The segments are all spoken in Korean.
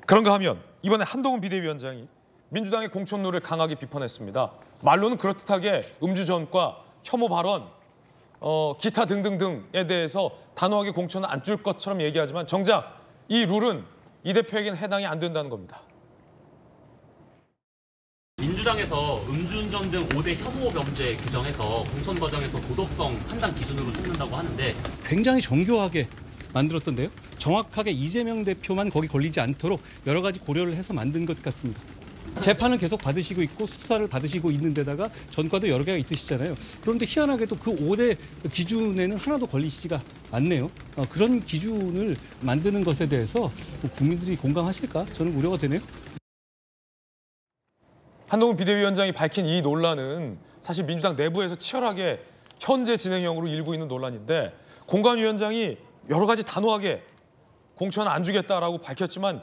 그런가 하면 이번에 한동훈 비대위원장이 민주당의 공천룰을 강하게 비판했습니다. 말로는 그럴듯하게 음주 전과 혐오 발언, 기타 등등등에 대해서 단호하게 공천을 안 줄 것처럼 얘기하지만 정작 이 룰은 이 대표에게는 해당이 안 된다는 겁니다. 민주당에서 음주운전 등 5대 혐오 범죄 규정해서 공천 과정에서 도덕성 판단 기준으로 삼는다고 하는데 굉장히 정교하게 만들었던데요. 정확하게 이재명 대표만 거기 걸리지 않도록 여러 가지 고려를 해서 만든 것 같습니다. 재판을 계속 받으시고 있고 수사를 받으시고 있는 데다가 전과도 여러 개가 있으시잖아요. 그런데 희한하게도 그 5대 기준에는 하나도 걸리시지가 않네요. 그런 기준을 만드는 것에 대해서 국민들이 공감하실까? 저는 우려가 되네요. 한동훈 비대위원장이 밝힌 이 논란은 사실 민주당 내부에서 치열하게 현재 진행형으로 일고 있는 논란인데 공관위원장이 여러 가지 단호하게 공천 안 주겠다라고 밝혔지만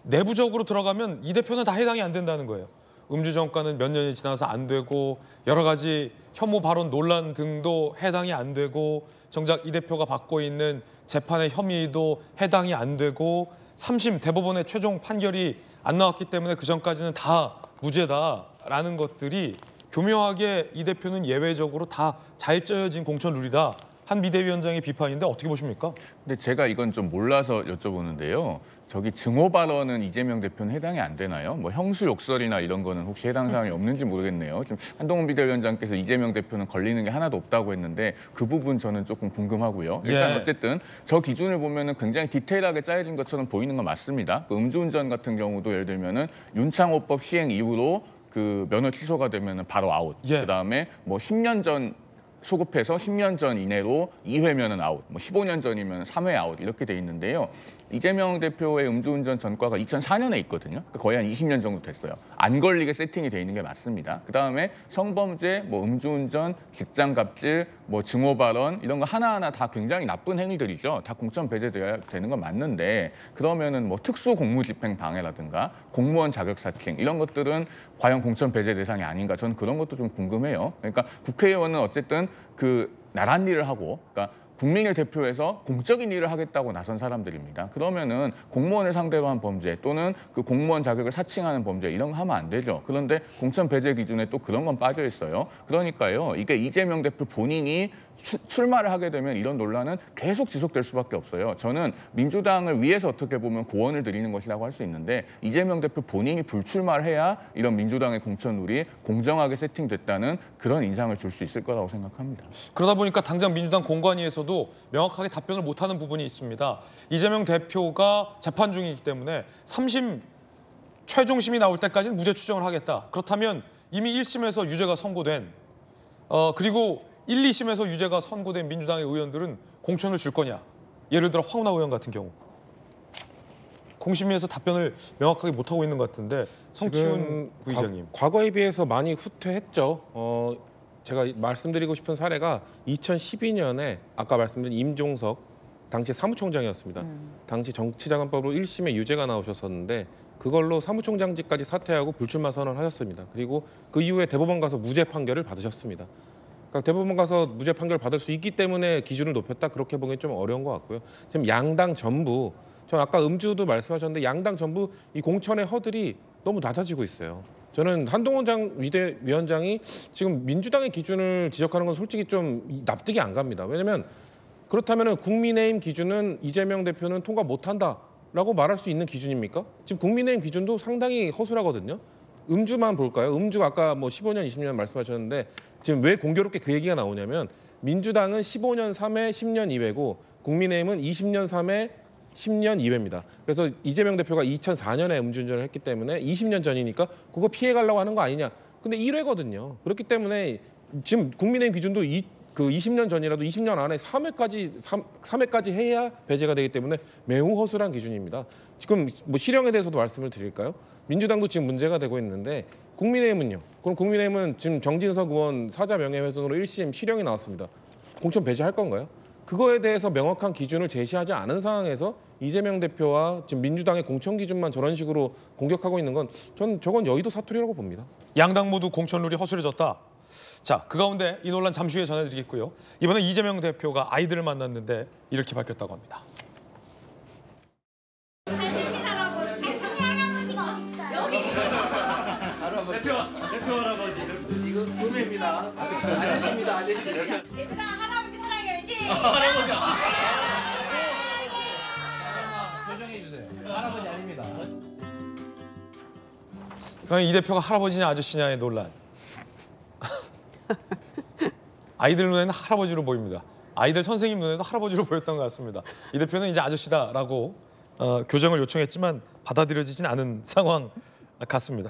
내부적으로 들어가면 이 대표는 다 해당이 안 된다는 거예요. 음주 전과는 몇 년이 지나서 안 되고 여러 가지 혐오 발언 논란 등도 해당이 안 되고 정작 이 대표가 받고 있는 재판의 혐의도 해당이 안 되고 3심 대법원의 최종 판결이 안 나왔기 때문에 그전까지는 다 무죄다라는 것들이 교묘하게 이 대표는 예외적으로 다 잘 짜여진 공천 룰이다. 한 비대위원장의 비판인데 어떻게 보십니까? 근데 제가 이건 좀 몰라서 여쭤보는데요. 저기 증오 발언은 이재명 대표는 해당이 안 되나요? 뭐 형수 욕설이나 이런 거는 혹시 해당 사항이 없는지 모르겠네요. 지금 한동훈 비대위원장께서 이재명 대표는 걸리는 게 하나도 없다고 했는데 그 부분 저는 조금 궁금하고요. 일단 어쨌든 저 기준을 보면은 굉장히 디테일하게 짜여진 것처럼 보이는 건 맞습니다. 그 음주운전 같은 경우도 예를 들면은 윤창호법 시행 이후로 그 면허 취소가 되면은 바로 아웃. 그다음에 뭐 10년 전 소급해서 10년 전 이내로 2회면은 아웃, 뭐 15년 전이면 3회 아웃 이렇게 돼 있는데요. 이재명 대표의 음주운전 전과가 2004년에 있거든요. 거의 한 20년 정도 됐어요. 안 걸리게 세팅이 돼 있는 게 맞습니다. 그다음에 성범죄, 뭐 음주운전, 직장갑질, 뭐 증오 발언 이런 거 하나하나 다 굉장히 나쁜 행위들이죠. 다 공천 배제돼야 되는 건 맞는데 그러면은 뭐 특수 공무집행 방해라든가 공무원 자격 사칭 이런 것들은 과연 공천 배제 대상이 아닌가? 저는 그런 것도 좀 궁금해요. 그러니까 국회의원은 어쨌든 그 나란 일을 하고, 그러니까 국민을 대표해서 공적인 일을 하겠다고 나선 사람들입니다. 그러면은 공무원을 상대로 한 범죄 또는 그 공무원 자격을 사칭하는 범죄 이런 거 하면 안 되죠. 그런데 공천 배제 기준에 또 그런 건 빠져 있어요. 그러니까요. 이게 이재명 대표 본인이 출마를 하게 되면 이런 논란은 계속 지속될 수밖에 없어요. 저는 민주당을 위해서 어떻게 보면 고언을 드리는 것이라고 할 수 있는데 이재명 대표 본인이 불출마를 해야 이런 민주당의 공천룰이 공정하게 세팅됐다는 그런 인상을 줄 수 있을 거라고 생각합니다. 그러다 보니까 당장 민주당 공관위에서도 명확하게 답변을 못하는 부분이 있습니다. 이재명 대표가 재판 중이기 때문에 3심 최종심이 나올 때까지는 무죄 추정을 하겠다. 그렇다면 이미 1심에서 유죄가 선고된 그리고 1, 2심에서 유죄가 선고된 민주당의 의원들은 공천을 줄 거냐. 예를 들어 황운하 의원 같은 경우. 공심위에서 답변을 명확하게 못하고 있는 것 같은데 성치훈 부의장님. 과거에 비해서 많이 후퇴했죠. 제가 말씀드리고 싶은 사례가 2012년에 아까 말씀드린 임종석 당시 사무총장이었습니다. 당시 정치자금법으로 1심에 유죄가 나오셨었는데 그걸로 사무총장직까지 사퇴하고 불출마 선언하셨습니다. 그리고 그 이후에 대법원 가서 무죄 판결을 받으셨습니다. 그러니까 대법원 가서 무죄 판결을 받을 수 있기 때문에 기준을 높였다 그렇게 보기엔 좀 어려운 것 같고요. 지금 양당 전부 저 아까 음주도 말씀하셨는데 양당 전부 이 공천의 허들이 너무 낮아지고 있어요. 저는 한동훈 비대위원장이 지금 민주당의 기준을 지적하는 건 솔직히 좀 납득이 안 갑니다. 왜냐하면 그렇다면 국민의힘 기준은 이재명 대표는 통과 못한다라고 말할 수 있는 기준입니까? 지금 국민의힘 기준도 상당히 허술하거든요. 음주만 볼까요? 음주가 아까 뭐 15년, 20년 말씀하셨는데 지금 왜 공교롭게 그 얘기가 나오냐면 민주당은 15년 3회, 10년 2회고 국민의힘은 20년 3회, 10년 2회입니다. 그래서 이재명 대표가 2004년에 음주운전을 했기 때문에 20년 전이니까 그거 피해가려고 하는 거 아니냐. 근데 1회거든요. 그렇기 때문에 지금 국민의힘 기준도 그 20년 전이라도 20년 안에 3회까지 해야 배제가 되기 때문에 매우 허술한 기준입니다. 지금 뭐 실형에 대해서도 말씀을 드릴까요? 민주당도 지금 문제가 되고 있는데 국민의힘은요. 그럼 국민의힘은 지금 정진석 의원 사자 명예훼손으로 1심 실형이 나왔습니다. 공천 배제할 건가요? 그거에 대해서 명확한 기준을 제시하지 않은 상황에서 이재명 대표와 지금 민주당의 공천 기준만 저런 식으로 공격하고 있는 건 저건 여의도 사투리라고 봅니다. 양당 모두 공천룰이 허술해졌다. 자, 그 가운데 이 논란 잠시 후에 전해드리겠고요. 이번에 이재명 대표가 아이들을 만났는데 이렇게 밝혔다고 합니다. 아저씨입니다, 아저씨. 얘들아 할아버지 사랑해요. 시. 표정해 주세요. 할아버지 아닙니다. 그러니까 이 대표가 할아버지냐 아저씨냐의 논란. 아이들 눈에는 할아버지로 보입니다. 아이들 선생님 눈에도 할아버지로 보였던 것 같습니다. 이 대표는 이제 아저씨다라고 교정을 요청했지만 받아들여지진 않은 상황 같습니다.